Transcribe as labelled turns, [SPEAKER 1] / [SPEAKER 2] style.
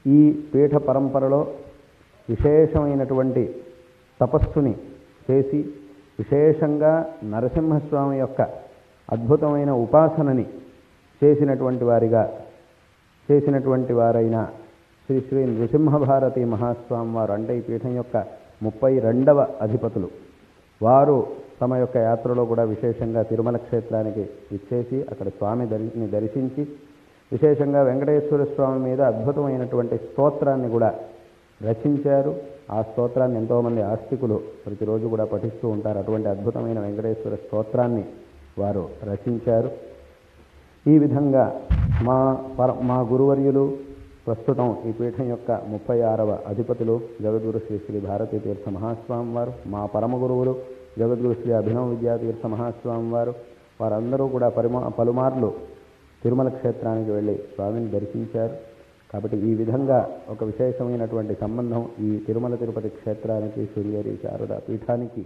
[SPEAKER 1] ఈ పీఠ పరంపరలో విశేషమైనటువంటి తపస్సుని చేసి విశేషంగా నరసింహస్వామి యొక్క అద్భుతమైన ఉపాసనని చేసినటువంటి వారైన శ్రీ శ్రీ నృసింహభారతి మహాస్వామి వారు, అంటే ఈ పీఠం యొక్క 32వ అధిపతులు, వారు తమ యొక్క యాత్రలో కూడా విశేషంగా తిరుమల క్షేత్రానికి ఇచ్చేసి అక్కడ స్వామిని దర్శించి విశేషంగా వెంకటేశ్వర స్వామి మీద అద్భుతమైనటువంటి స్తోత్రాన్ని కూడా రచించారు. ఆ స్తోత్రాన్ని ఎంతోమంది ఆస్తికులు ప్రతిరోజు కూడా పఠిస్తూ ఉంటారు. అటువంటి అద్భుతమైన వెంకటేశ్వర స్తోత్రాన్ని వారు రచించారు. ఈ విధంగా మా గురువర్యులు, ప్రస్తుతం ఈ పీఠం యొక్క 36వ అధిపతులు జగద్గురు శ్రీ శ్రీ భారతీ తీర్థ మహాస్వామి వారు, మా పరమ గురువులు జగద్గురు శ్రీ అభినవ విద్యాతీర్థ మహాస్వామి వారు, వారందరూ కూడా పలుమార్లు తిరుమల క్షేత్రానికి వెళ్ళి స్వామిని దర్శించారు. కాబట్టి ఈ విధంగా ఒక విశేషమైనటువంటి సంబంధం ఈ తిరుమల తిరుపతి క్షేత్రానికి, శృంగేరి శారదా పీఠానికి